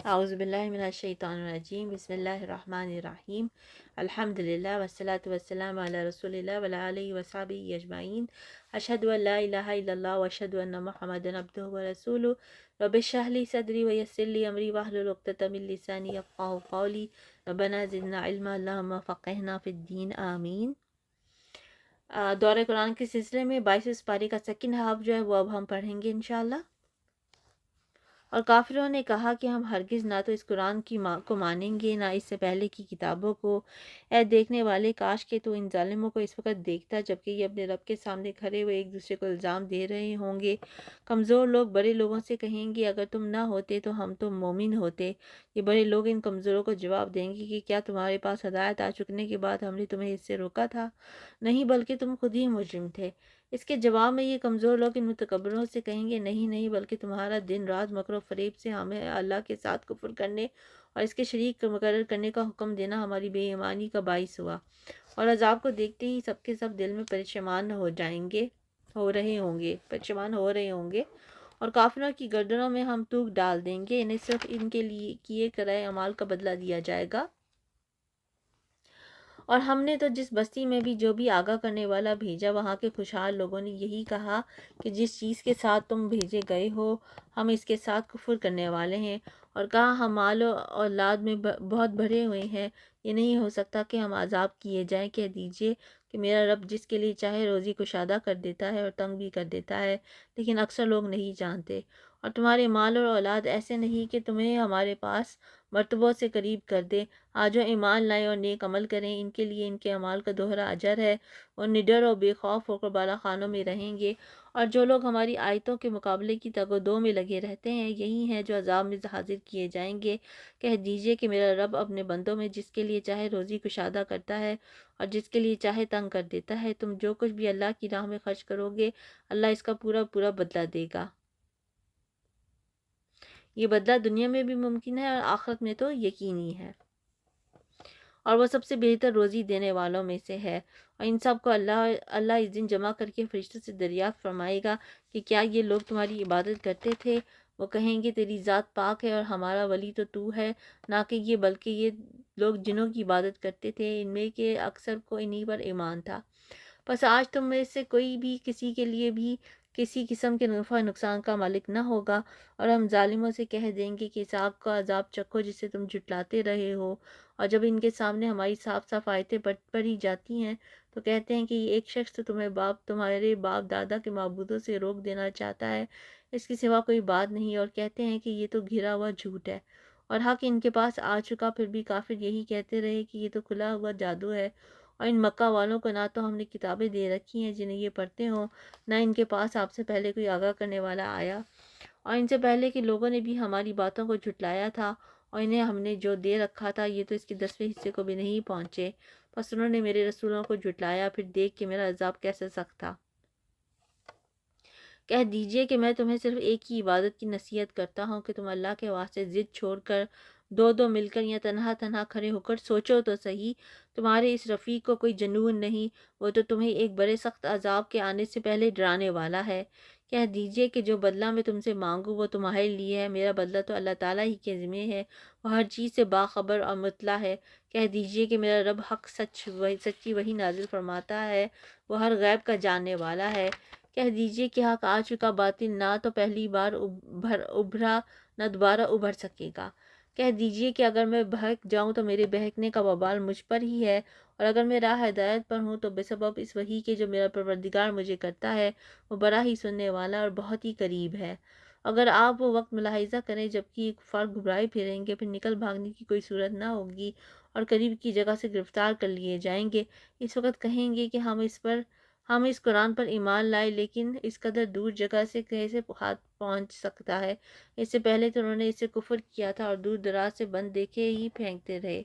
اعوذ باللہ من الشیطان الرجیم بسم اللہ الرحمن الرحیم الحمدللہ والصلاة والسلام علی رسول اللہ وعلی آلہ وصحبہ اجمعین اشہد ان لا الہ الا اللہ واشہد ان محمدا عبدہ ورسولہ رب اشرح لی صدری ویسر لی امری واحلل عقدۃ من لسانی یفقہوا قولی ربنا زدنا علما اللہم فقہنا فی الدین آمین۔ دورہ قرآن کے سلسلے میں 22 پارے کا سیکنڈ ہاف جو ہے وہ اب ہم پڑھیں گے انشاءاللہ۔ اور کافروں نے کہا کہ ہم ہرگز نہ تو اس قرآن کو مانیں گے نہ اس سے پہلے کی کتابوں کو۔ اے دیکھنے والے، کاش کہ تو ان ظالموں کو اس وقت دیکھتا جبکہ یہ اپنے رب کے سامنے کھڑے ہوئے ایک دوسرے کو الزام دے رہے ہوں گے۔ کمزور لوگ بڑے لوگوں سے کہیں گے اگر تم نہ ہوتے تو ہم تو مومن ہوتے۔ یہ بڑے لوگ ان کمزوروں کو جواب دیں گے کہ کیا تمہارے پاس ہدایت آ چکنے کے بعد ہم نے تمہیں اس سے روکا تھا؟ نہیں، بلکہ تم خود ہی مجرم تھے۔ اس کے جواب میں یہ کمزور لوگ ان متکبروں سے کہیں گے نہیں بلکہ تمہارا دن رات مکر و فریب سے ہمیں اللہ کے ساتھ کفر کرنے اور اس کے شریک مقرر کرنے کا حکم دینا ہماری بے ایمانی کا باعث ہوا، اور عذاب کو دیکھتے ہی سب کے سب دل میں پریشان ہو رہے ہوں گے اور کافروں کی گردنوں میں ہم توق ڈال دیں گے، انہیں صرف ان کے لیے کیے کرائے اعمال کا بدلہ دیا جائے گا۔ اور ہم نے تو جس بستی میں بھی جو بھی آگاہ کرنے والا بھیجا وہاں کے خوشحال لوگوں نے یہی کہا کہ جس چیز کے ساتھ تم بھیجے گئے ہو ہم اس کے ساتھ کفر کرنے والے ہیں، اور کہا ہم مال و اولاد میں بہت بھرے ہوئے ہیں، یہ نہیں ہو سکتا کہ ہم عذاب کیے جائیں۔ کہہ دیجئے کہ میرا رب جس کے لیے چاہے روزی کشادہ کر دیتا ہے اور تنگ بھی کر دیتا ہے، لیکن اکثر لوگ نہیں جانتے۔ اور تمہارے مال اور اولاد ایسے نہیں کہ تمہیں ہمارے پاس مرتبوں سے قریب کر دے۔ آج جو ایمان لائیں اور نیک عمل کریں ان کے لیے ان کے اعمال کا دوہرا اجر ہے، اور نڈر اور بے خوف ہو کر بالا خانوں میں رہیں گے۔ اور جو لوگ ہماری آیتوں کے مقابلے کی تگ و دو میں لگے رہتے ہیں یہی ہیں جو عذاب میں حاضر کیے جائیں گے۔ کہہ دیجئے کہ میرا رب اپنے بندوں میں جس کے لیے چاہے روزی کشادہ کرتا ہے اور جس کے لیے چاہے تنگ کر دیتا ہے۔ تم جو کچھ بھی اللہ کی راہ میں خرچ کرو گے اللہ اس کا پورا پورا بدلہ دے گا۔ یہ بدلہ دنیا میں بھی ممکن ہے اور آخرت میں تو یقینی ہے، اور وہ سب سے بہتر روزی دینے والوں میں سے ہے۔ اور ان سب کو اللہ اس دن جمع کر کے فرشتوں سے دریافت فرمائے گا کہ کیا یہ لوگ تمہاری عبادت کرتے تھے؟ وہ کہیں گے تیری ذات پاک ہے اور ہمارا ولی تو ہے، نہ کہ یہ بلکہ یہ لوگ جنوں کی عبادت کرتے تھے، ان میں کے اکثر کو انہی پر ایمان تھا۔ بس آج تم میں سے کوئی بھی کسی کے لیے بھی کسی قسم کے نفع نقصان کا مالک نہ ہوگا، اور ہم ظالموں سے کہہ دیں گے کہ اس آگ کا عذاب چکھو جسے تم جھٹلاتے رہے ہو۔ اور جب ان کے سامنے ہماری صاف صاف آیتیں پڑھی جاتی ہیں تو کہتے ہیں کہ یہ ایک شخص تو تمہارے باپ دادا کے معبودوں سے روک دینا چاہتا ہے، اس کے سوا کوئی بات نہیں، اور کہتے ہیں کہ یہ تو گھرا ہوا جھوٹ ہے، اور حق ان کے پاس آ چکا پھر بھی کافر یہی کہتے رہے کہ یہ تو کھلا ہوا جادو ہے۔ اور ان مکہ والوں کو نہ تو ہم نے کتابیں دے رکھی ہیں جنہیں یہ پڑھتے ہوں، نہ ان کے پاس آپ سے پہلے کوئی آگاہ کرنے والا آیا، اور ان سے پہلے کے لوگوں نے بھی ہماری باتوں کو جھٹلایا تھا، اور انہیں ہم نے جو دے رکھا تھا یہ تو اس کے 10ویں حصے کو بھی نہیں پہنچے۔ بس انہوں نے میرے رسولوں کو جھٹلایا، پھر دیکھ کہ میرا عذاب کیسا سخت تھا۔ کہہ دیجئے کہ میں تمہیں صرف ایک ہی عبادت کی نصیحت کرتا ہوں کہ تم اللہ کے واسطے ضد چھوڑ کر دو دو مل کر یا تنہا تنہا کھڑے ہو کر سوچو تو صحیح، تمہارے اس رفیق کو کوئی جنون نہیں، وہ تو تمہیں ایک بڑے سخت عذاب کے آنے سے پہلے ڈرانے والا ہے۔ کہہ دیجئے کہ جو بدلہ میں تم سے مانگوں وہ تمہارے لیے ہے، میرا بدلہ تو اللہ تعالیٰ ہی کے ذمہ ہے، وہ ہر چیز سے باخبر اور مطلع ہے۔ کہہ دیجئے کہ میرا رب حق سچی وحی نازل فرماتا ہے، وہ ہر غیب کا جاننے والا ہے۔ کہہ دیجئے کہ حق آ چکا، باطل نہ تو پہلی بار ابھرا نہ دوبارہ ابھر سکے گا۔ کہہ دیجئے کہ اگر میں بہک جاؤں تو میرے بہکنے کا وبال مجھ پر ہی ہے، اور اگر میں راہ ہدایت پر ہوں تو بے سبب اس وحی کے جو میرا پروردگار مجھے کرتا ہے وہ بڑا ہی سننے والا اور بہت ہی قریب ہے۔ اگر آپ وہ وقت ملاحظہ کریں جبکہ یہ کفار گھبرائے پھریں گے، پھر نکل بھاگنے کی کوئی صورت نہ ہوگی اور قریب کی جگہ سے گرفتار کر لیے جائیں گے، اس وقت کہیں گے کہ ہم اس قرآن پر ایمان لائے، لیکن اس قدر دور جگہ سے کیسے ہاتھ پہنچ سکتا ہے؟ اس سے پہلے تو انہوں نے اس سے کفر کیا تھا اور دور دراز سے بند دیکھے ہی پھینکتے رہے۔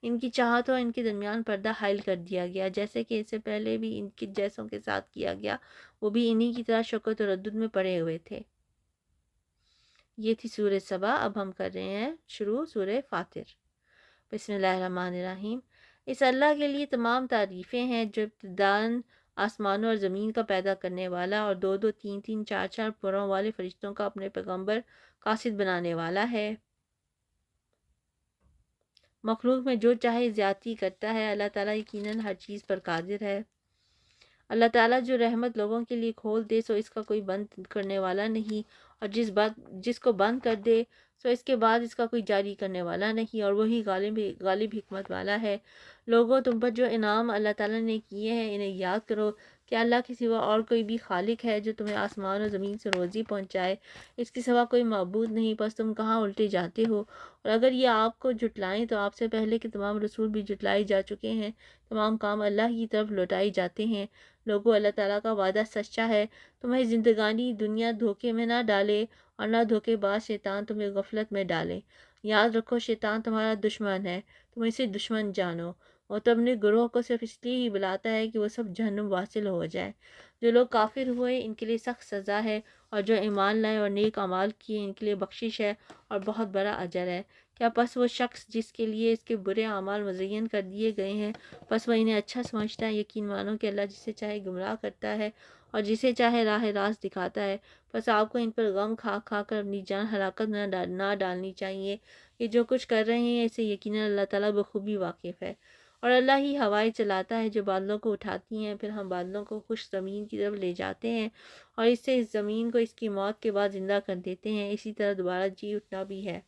ان کی چاہتوں اور ان کے درمیان پردہ حائل کر دیا گیا، جیسے کہ اس سے پہلے بھی ان کے جیسوں کے ساتھ کیا گیا، وہ بھی انہی کی طرح شک و تردد میں پڑے ہوئے تھے۔ یہ تھی سورہ سبا۔ اب ہم کر رہے ہیں شروع سورہ فاطر۔ بسم اللہ الرحمن الرحیم۔ اس اللہ کے لیے تمام تعریفیں ہیں جو ابتداً آسمانوں اور زمین کا پیدا کرنے والا اور دو دو تین تین چار چار پروں والے فرشتوں کا اپنے پیغمبر قاصد بنانے والا ہے۔ مخلوق میں جو چاہے زیادتی کرتا ہے، اللہ تعالیٰ یقیناً ہر چیز پر قادر ہے۔ اللہ تعالیٰ جو رحمت لوگوں کے لیے کھول دے سو اس کا کوئی بند کرنے والا نہیں، اور جس کو بند کر دے سو اس کے بعد اس کا کوئی جاری کرنے والا نہیں، اور وہی غالب حکمت والا ہے۔ لوگوں، تم پر جو انعام اللہ تعالیٰ نے کیے ہیں انہیں یاد کرو کہ اللہ کے سوا اور کوئی بھی خالق ہے جو تمہیں آسمان اور زمین سے روزی پہنچائے، اس کے سوا کوئی معبود نہیں، بس تم کہاں الٹے جاتے ہو۔ اور اگر یہ آپ کو جھٹلائیں تو آپ سے پہلے کے تمام رسول بھی جھٹلائے جا چکے ہیں، تمام کام اللہ کی طرف لوٹائے جاتے ہیں۔ لوگوں، اللہ تعالیٰ کا وعدہ سچا ہے، تمہیں زندگانی دنیا دھوکے میں نہ ڈالے اور نہ دھوکے باز شیطان تمہیں غفلت میں ڈالے۔ یاد رکھو شیطان تمہارا دشمن ہے، تم اسے دشمن جانو، اور تو اپنے گروہ کو صرف اس لیے ہی بلاتا ہے کہ وہ سب جہنم واصل ہو جائے۔ جو لوگ کافر ہوئے ان کے لیے سخت سزا ہے، اور جو ایمان لائے اور نیک اعمال کیے ان کے لیے بخشش ہے اور بہت بڑا اجر ہے۔ کیا پس وہ شخص جس کے لیے اس کے برے اعمال مزین کر دیے گئے ہیں، پس وہ انہیں اچھا سمجھتا ہے؟ یقین مانو کہ اللہ جسے چاہے گمراہ کرتا ہے اور جسے چاہے راہ راست دکھاتا ہے۔ بس آپ کو ان پر غم کھا کھا کر اپنی جان ہلاکت نہ ڈالنی چاہیے۔ یہ جو کچھ کر رہے ہیں اسے یقیناً اللہ تعالیٰ بخوبی واقف ہے۔ اور اللہ ہی ہوائیں چلاتا ہے جو بادلوں کو اٹھاتی ہیں، پھر ہم بادلوں کو خشک زمین کی طرف لے جاتے ہیں اور اس سے اس زمین کو اس کی موت کے بعد زندہ کر دیتے ہیں، اسی طرح دوبارہ جی اٹھنا بھی ہے۔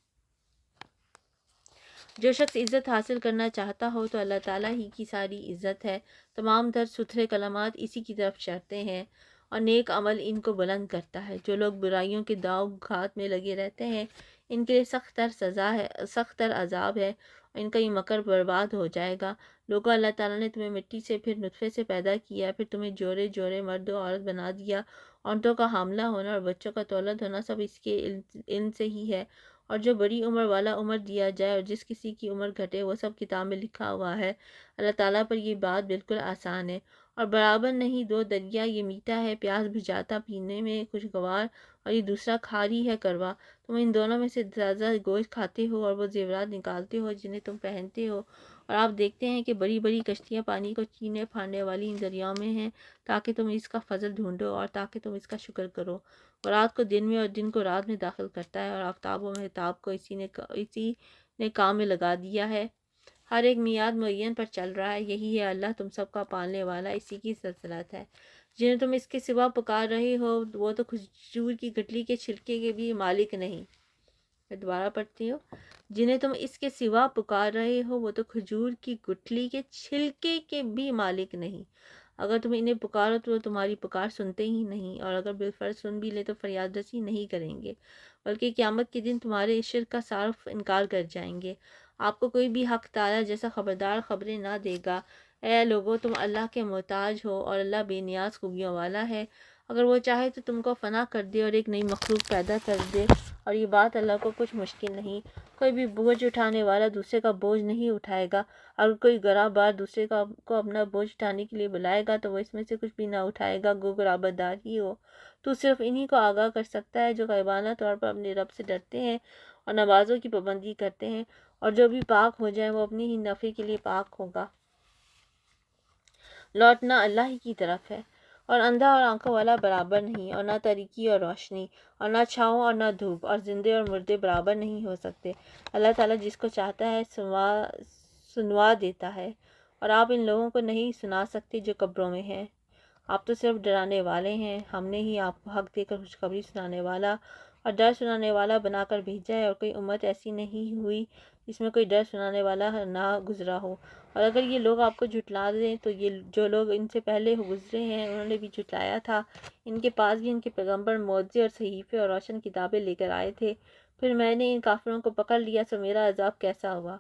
جو شخص عزت حاصل کرنا چاہتا ہو تو اللہ تعالیٰ ہی کی ساری عزت ہے۔ تمام تر ستھرے کلمات اسی کی طرف اشارتے ہیں، اور نیک عمل ان کو بلند کرتا ہے۔ جو لوگ برائیوں کے داؤ گھات میں لگے رہتے ہیں ان کے لیے سخت تر سزا ہے، سخت تر عذاب ہے، اور ان کا یہ مکر برباد ہو جائے گا۔ لوگوں، اللہ تعالیٰ نے تمہیں مٹی سے پھر نطفے سے پیدا کیا، پھر تمہیں جوڑے جوڑے مرد و عورت بنا دیا۔ عورتوں کا حاملہ ہونا اور بچوں کا تولد ہونا سب اس کے علم سے ہی ہے، اور جو بڑی عمر والا عمر دیا جائے اور جس کسی کی عمر گھٹے وہ سب کتاب میں لکھا ہوا ہے۔ اللہ تعالیٰ پر یہ بات بالکل آسان ہے اور برابر نہیں۔ دو دریا، یہ میٹھا ہے پیاس بجھاتا پینے میں خوشگوار، اور یہ دوسرا کھاری ہے کڑوا۔ تم ان دونوں میں سے تازہ گوشت کھاتے ہو اور وہ زیورات نکالتے ہو جنہیں تم پہنتے ہو، اور آپ دیکھتے ہیں کہ بڑی بڑی کشتیاں پانی کو چینے پھاڑنے والی ان دریاؤں میں ہیں تاکہ تم اس کا فضل ڈھونڈو اور تاکہ تم اس کا شکر کرو۔ اور رات کو دن میں اور دن کو رات میں داخل کرتا ہے، اور آفتاب و مہتاب کو اسی نے کام میں لگا دیا ہے۔ ہر ایک میعاد معین پر چل رہا ہے۔ یہی ہے اللہ تم سب کا پالنے والا، اسی کی سلطنت ہے۔ جنہیں تم اس کے سوا پکار رہے ہو وہ تو کھجور کی گٹلی کے چھلکے کے بھی مالک نہیں۔ میں دوبارہ پڑھتی ہوں۔ جنہیں تم اس کے سوا پکار رہے ہو وہ تو کھجور کی گٹھلی کے چھلکے کے بھی مالک نہیں۔ اگر تم انہیں پکارو تو وہ تمہاری پکار سنتے ہی نہیں، اور اگر بالفرض سن بھی لے تو فریاد رسی نہیں کریں گے، بلکہ قیامت کے دن تمہارے اس شرک کا صارف انکار کر جائیں گے۔ آپ کو کوئی بھی حق تعالیٰ جیسا خبردار خبریں نہ دے گا۔ اے لوگو، تم اللہ کے محتاج ہو اور اللہ بے نیاز خوبیوں والا ہے۔ اگر وہ چاہے تو تم کو فنا کر دے اور ایک نئی مخلوق پیدا کر دے، اور یہ بات اللہ کو کچھ مشکل نہیں۔ کوئی بھی بوجھ اٹھانے والا دوسرے کا بوجھ نہیں اٹھائے گا۔ اگر کوئی گراں بار دوسرے کو اپنا بوجھ اٹھانے کے لیے بلائے گا تو وہ اس میں سے کچھ بھی نہ اٹھائے گا، گو برابر دار ہی ہو۔ تو صرف انہی کو آگاہ کر سکتا ہے جو غائبانہ طور پر اپنے رب سے ڈرتے ہیں اور نمازوں کی پابندی کرتے ہیں، اور جو بھی پاک ہو جائے وہ اپنے ہی نفع کے لیے پاک ہوگا۔ لوٹنا اللہ ہی کی طرف ہے، اور اندھا اور آنکھوں والا برابر نہیں، اور نہ تاریکی اور روشنی، اور نہ چھاؤں اور نہ دھوپ، اور زندے اور مردے برابر نہیں ہو سکتے۔ اللہ تعالیٰ جس کو چاہتا ہے سنوا دیتا ہے، اور آپ ان لوگوں کو نہیں سنا سکتے جو قبروں میں ہیں۔ آپ تو صرف ڈرانے والے ہیں، ہم نے ہی آپ کو حق دے کر خوشخبری سنانے والا اور ڈر سنانے والا بنا کر بھیجا ہے، اور کوئی امت ایسی نہیں ہوئی جس میں کوئی ڈر سنانے والا نہ گزرا ہو۔ اور اگر یہ لوگ آپ کو جھٹلا دیں تو یہ جو لوگ ان سے پہلے گزرے ہیں انہوں نے بھی جھٹلایا تھا۔ ان کے پاس بھی ان کے پیغمبر معجزے اور صحیفے اور روشن کتابیں لے کر آئے تھے، پھر میں نے ان کافروں کو پکڑ لیا، سو میرا عذاب کیسا ہوا۔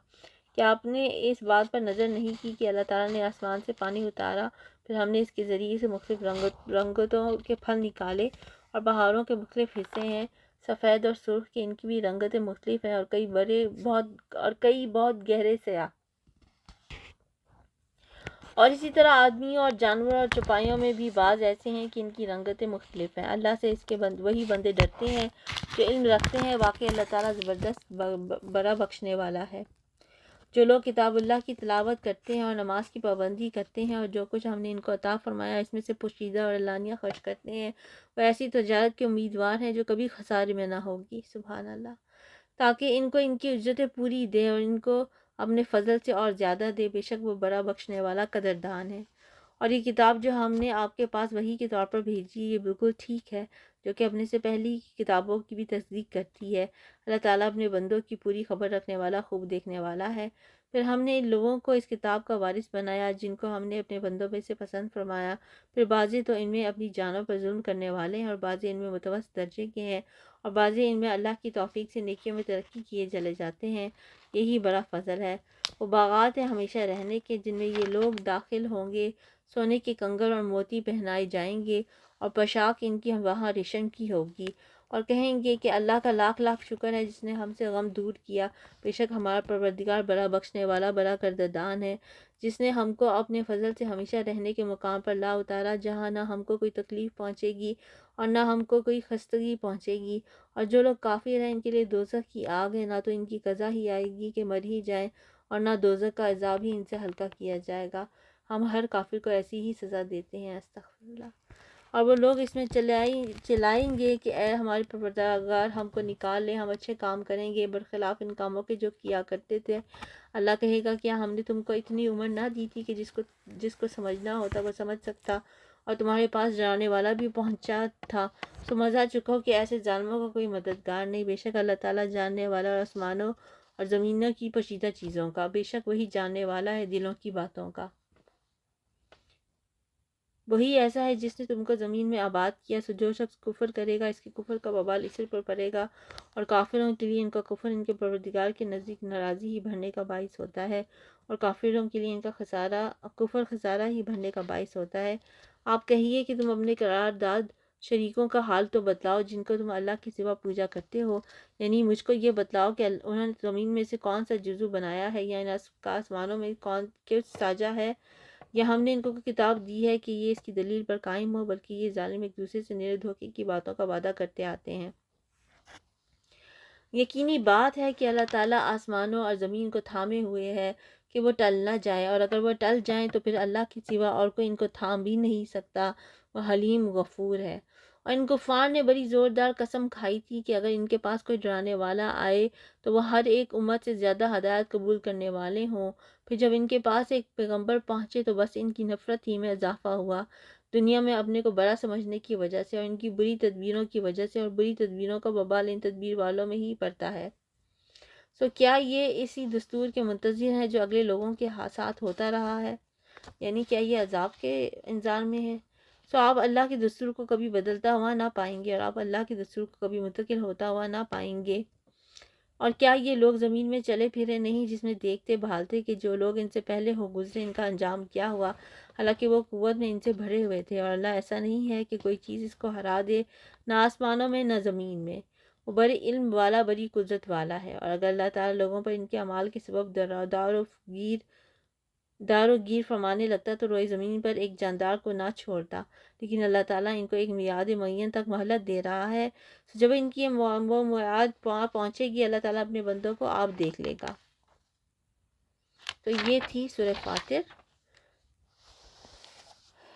کیا آپ نے اس بات پر نظر نہیں کی کہ اللہ تعالیٰ نے آسمان سے پانی اتارا، پھر ہم نے اس کے ذریعے سے مختلف رنگتوں کے پھل نکالے، اور بہاروں کے مختلف حصے ہیں، سفید اور سرخ کہ ان کی بھی رنگتیں مختلف ہیں، اور کئی بہت گہرے سیاہ۔ اور اسی طرح آدمیوں اور جانوروں اور چوپایوں میں بھی بعض ایسے ہیں کہ ان کی رنگتیں مختلف ہیں۔ اللہ سے اس کے وہی بندے ڈرتے ہیں جو علم رکھتے ہیں، واقعی اللہ تعالیٰ زبردست بڑا بخشنے والا ہے۔ جو لوگ کتاب اللہ کی تلاوت کرتے ہیں اور نماز کی پابندی کرتے ہیں، اور جو کچھ ہم نے ان کو عطا فرمایا اس میں سے پوشیدہ اور علانیہ خرچ کرتے ہیں، وہ ایسی تجارت کے امیدوار ہیں جو کبھی خسارے میں نہ ہوگی۔ سبحان اللہ۔ تاکہ ان کو ان کی اجرتیں پوری دے اور ان کو اپنے فضل سے اور زیادہ دے، بے شک وہ بڑا بخشنے والا قدردان ہے۔ اور یہ کتاب جو ہم نے آپ کے پاس وحی کے طور پر بھیجی، یہ بالکل ٹھیک ہے، جو کہ اپنے سے پہلی کتابوں کی بھی تصدیق کرتی ہے۔ اللہ تعالیٰ اپنے بندوں کی پوری خبر رکھنے والا، خوب دیکھنے والا ہے۔ پھر ہم نے ان لوگوں کو اس کتاب کا وارث بنایا جن کو ہم نے اپنے بندوں میں سے پسند فرمایا، پھر بعضے تو ان میں اپنی جانوں پر ظلم کرنے والے ہیں، اور بعضے ان میں متوسط درجے کے ہیں، اور بعضے ان میں اللہ کی توفیق سے نیکیوں میں ترقی کیے چلے جاتے ہیں۔ یہی بڑا فضل ہے۔ وہ باغات ہیں ہمیشہ رہنے کے، جن میں یہ لوگ داخل ہوں گے، سونے کے کنگن اور موتی پہنائے جائیں گے، اور پوشاک ان کی وہاں ریشم کی ہوگی، اور کہیں گے کہ اللہ کا لاکھ لاکھ شکر ہے جس نے ہم سے غم دور کیا، بے شک ہمارا پروردگار بڑا بخشنے والا، بڑا قدردان ہے، جس نے ہم کو اپنے فضل سے ہمیشہ رہنے کے مقام پر لا اتارا، جہاں نہ ہم کو کوئی تکلیف پہنچے گی اور نہ ہم کو کوئی خستگی پہنچے گی۔ اور جو لوگ کافر ہیں ان کے لیے دوزخ کی آگ ہے، نہ تو ان کی قضا ہی آئے گی کہ مر ہی جائیں، اور نہ دوزخ کا عذاب ہی ان سے ہلکا کیا جائے گا۔ ہم ہر کافر کو ایسی ہی سزا دیتے ہیں، استغفر اللہ۔ اور وہ لوگ اس میں چلائیں گے کہ اے ہمارے پروردگار، ہم کو نکال لے، ہم اچھے کام کریں گے برخلاف ان کاموں کے جو کیا کرتے تھے۔ اللہ کہے گا کیا ہم نے تم کو اتنی عمر نہ دی تھی کہ جس کو سمجھنا ہوتا وہ سمجھ سکتا، اور تمہارے پاس ڈرانے والا بھی پہنچا تھا، تو مزہ چکو کہ ایسے ظالموں کا کوئی مددگار نہیں۔ بے شک اللہ تعالیٰ جاننے والا اور آسمانوں اور زمینوں کی پوشیدہ چیزوں کا، بے شک وہی جاننے والا ہے دلوں کی باتوں کا۔ وہی ایسا ہے جس نے تم کو زمین میں آباد کیا، سو جو شخص کفر کرے گا اس کے کفر کا وبال اسی پر پڑے گا، اور کافروں کے لیے ان کا کفر ان کے پروردگار کے نزدیک ناراضی ہی بڑھنے کا باعث ہوتا ہے، اور کافروں کے لیے ان کا کفر خسارہ ہی بڑھنے کا باعث ہوتا ہے۔ آپ کہیے کہ تم اپنے قرارداد شریکوں کا حال تو بتلاؤ جن کو تم اللہ کے سوا پوجا کرتے ہو، یعنی مجھ کو یہ بتلاؤ کہ انہوں نے زمین میں سے کون سا جزو بنایا ہے، یا ان آسمانوں میں کون کس ساجا ہے، یا ہم نے ان کو کتاب دی ہے کہ یہ اس کی دلیل پر قائم ہو، بلکہ یہ ظالم ایک دوسرے سے نرے دھوکے کی باتوں کا وعدہ کرتے آتے ہیں۔ یقینی بات ہے کہ اللہ تعالیٰ آسمانوں اور زمین کو تھامے ہوئے ہے کہ وہ ٹل نہ جائیں، اور اگر وہ ٹل جائیں تو پھر اللہ کے سوا اور کوئی ان کو تھام بھی نہیں سکتا۔ وہ حلیم غفور ہے۔ اور ان کفار نے بڑی زوردار قسم کھائی تھی کہ اگر ان کے پاس کوئی ڈرانے والا آئے تو وہ ہر ایک امت سے زیادہ ہدایت قبول کرنے والے ہوں۔ پھر جب ان کے پاس ایک پیغمبر پہنچے تو بس ان کی نفرت ہی میں اضافہ ہوا، دنیا میں اپنے کو بڑا سمجھنے کی وجہ سے، اور ان کی بری تدبیروں کی وجہ سے، اور بری تدبیروں کا وبال ان تدبیر والوں میں ہی پڑتا ہے۔ کیا یہ اسی دستور کے منتظر ہیں جو اگلے لوگوں کے ساتھ ہوتا رہا ہے، یعنی کیا یہ عذاب کے انتظار میں ہے؟ آپ اللہ کے دستور کو کبھی بدلتا ہوا نہ پائیں گے، اور آپ اللہ کے دستور کو کبھی منتقل ہوتا ہوا نہ پائیں گے۔ اور کیا یہ لوگ زمین میں چلے پھرے نہیں جس میں دیکھتے بھالتے کہ جو لوگ ان سے پہلے ہو گزرے ان کا انجام کیا ہوا، حالانکہ وہ قوت میں ان سے بھرے ہوئے تھے، اور اللہ ایسا نہیں ہے کہ کوئی چیز اس کو ہرا دے، نہ آسمانوں میں نہ زمین میں۔ وہ بڑے علم والا، بڑی قدرت والا ہے۔ اور اگر اللہ تعالیٰ لوگوں پر ان کے اعمال کے سبب دار و گیر فرمانے لگتا تو روئے زمین پر ایک جاندار کو نہ چھوڑتا، لیکن اللہ تعالیٰ ان کو ایک میعاد معین تک مہلت دے رہا ہے، جب ان کی وہ میعاد پہنچے گی اللہ تعالیٰ اپنے بندوں کو آپ دیکھ لے گا۔ تو یہ تھی سورہ فاطر۔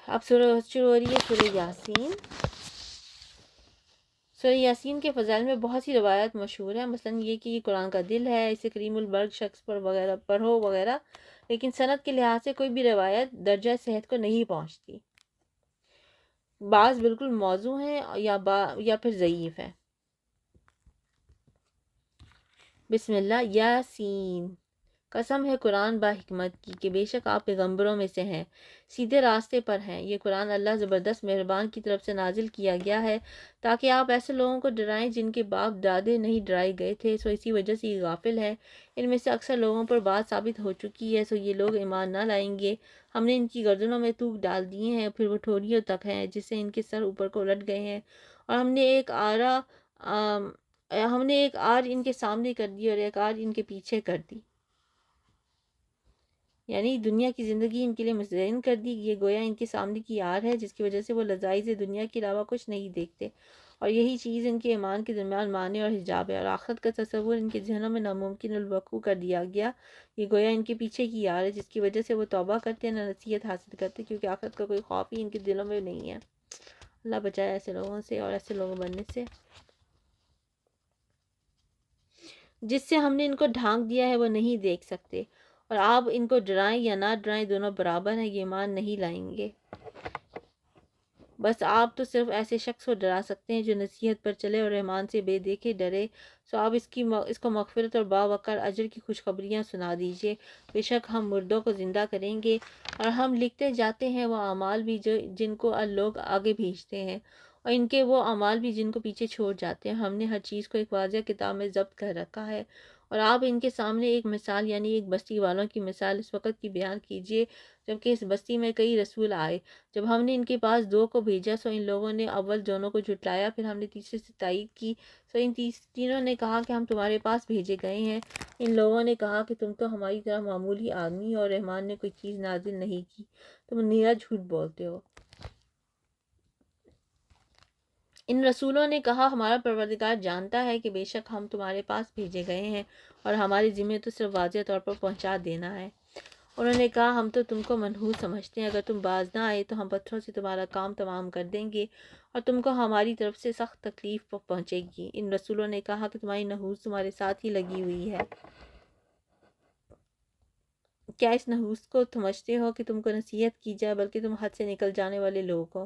اب شروع ہو رہی ہے سورہ یاسین۔ سورہ یاسین کے فضائل میں بہت سی روایات مشہور ہیں، مثلا یہ کہ یہ قرآن کا دل ہے، اسے کریم البرگ شخص پر وغیرہ پڑھو وغیرہ، لیکن سند کے لحاظ سے کوئی بھی روایت درجہ صحت کو نہیں پہنچتی۔ بعض بالکل موضوع ہیں یا پھر ضعیف ہیں۔ بسم اللہ۔ یاسین، قسم ہے قرآن با حکمت کی کہ بے شک آپ پیغمبروں میں سے ہیں، سیدھے راستے پر ہیں۔ یہ قرآن اللہ زبردست مہربان کی طرف سے نازل کیا گیا ہے تاکہ آپ ایسے لوگوں کو ڈرائیں جن کے باپ دادے نہیں ڈرائے گئے تھے، اسی وجہ سے یہ غافل ہے۔ ان میں سے اکثر لوگوں پر بات ثابت ہو چکی ہے، یہ لوگ ایمان نہ لائیں گے۔ ہم نے ان کی گردنوں میں توق ڈال دیے ہیں، پھر وہ ٹھوڑیوں تک ہیں جس سے ان کے سر اوپر کو الٹ گئے ہیں، اور ہم نے ایک آر ان کے سامنے کر دی اور ایک آر ان کے پیچھے کر دی، یعنی دنیا کی زندگی ان کے لیے مزین کر دی۔ یہ گویا ان کے سامنے کی آر ہے جس کی وجہ سے وہ لذائذ دنیا کے علاوہ کچھ نہیں دیکھتے، اور یہی چیز ان کے ایمان کے درمیان مانع اور حجاب ہے، اور آخرت کا تصور ان کے ذہنوں میں ناممکن الوقوع کر دیا گیا۔ یہ گویا ان کے پیچھے کی آر ہے جس کی وجہ سے وہ توبہ کرتے ہیں، نہ نصیحت حاصل کرتے، کیونکہ آخرت کا کوئی خوف ہی ان کے دلوں میں نہیں ہے۔ اللہ بچائے ایسے لوگوں سے اور ایسے لوگوں بننے سے۔ جس سے ہم نے ان کو ڈھانک دیا ہے وہ نہیں دیکھ سکتے، اور آپ ان کو ڈرائیں یا نہ ڈرائیں دونوں برابر ہیں، یہ ایمان نہیں لائیں گے۔ بس آپ تو صرف ایسے شخص کو ڈرا سکتے ہیں جو نصیحت پر چلے اور رحمان سے بے دیکھے ڈرے، سو آپ اس کو مغفرت اور باوقار اجر کی خوشخبریاں سنا دیجئے۔ بے شک ہم مردوں کو زندہ کریں گے، اور ہم لکھتے جاتے ہیں وہ اعمال بھی جن کو لوگ آگے بھیجتے ہیں، اور ان کے وہ اعمال بھی جن کو پیچھے چھوڑ جاتے ہیں۔ ہم نے ہر چیز کو ایک واضح کتاب میں ضبط کر رکھا ہے، اور آپ ان کے سامنے ایک مثال یعنی ایک بستی والوں کی مثال اس وقت کی بیان کیجئے جبکہ اس بستی میں کئی رسول آئے۔ جب ہم نے ان کے پاس 2 کو بھیجا سو ان لوگوں نے اول دونوں کو جھٹلایا، پھر ہم نے تیسرے سے تائید کی، سو ان تینوں نے کہا کہ ہم تمہارے پاس بھیجے گئے ہیں۔ ان لوگوں نے کہا کہ تم تو ہماری طرح معمولی آدمی اور رحمان نے کوئی چیز نازل نہیں کی، تم نیا جھوٹ بولتے ہو۔ ان رسولوں نے کہا ہمارا پروردگار جانتا ہے کہ بے شک ہم تمہارے پاس بھیجے گئے ہیں اور ہمارے ذمہ تو صرف واضح طور پر پہنچا دینا ہے۔ انہوں نے کہا ہم تو تم کو منحوس سمجھتے ہیں، اگر تم باز نہ آئے تو ہم پتھروں سے تمہارا کام تمام کر دیں گے اور تم کو ہماری طرف سے سخت تکلیف پہنچے گی۔ ان رسولوں نے کہا کہ تمہاری نحوس تمہارے ساتھ ہی لگی ہوئی ہے، کیا اس نحوس کو سمجھتے ہو کہ تم کو نصیحت کی جائے، بلکہ تم حد سے نکل جانے والے لوگ ہو۔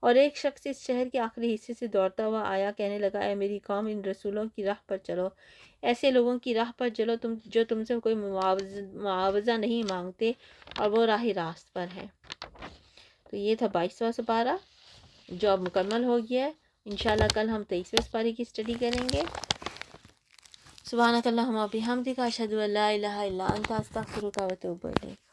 اور ایک شخص اس شہر کے آخری حصے سے دوڑتا ہوا آیا، کہنے لگا اے میری قوم، ان رسولوں کی راہ پر چلو، ایسے لوگوں کی راہ پر چلو جو تم سے کوئی معاوضہ نہیں مانگتے اور وہ راہ راست پر ہے۔ تو یہ تھا 22واں سپارہ جو اب مکمل ہو گیا ہے۔ انشاءاللہ کل ہم 23ویں سپارے کی اسٹڈی کریں گے۔ سبحانک اللہم و بحمدک، اشہد ان لا الہ الا انت، استغفرک و اتوب الیک۔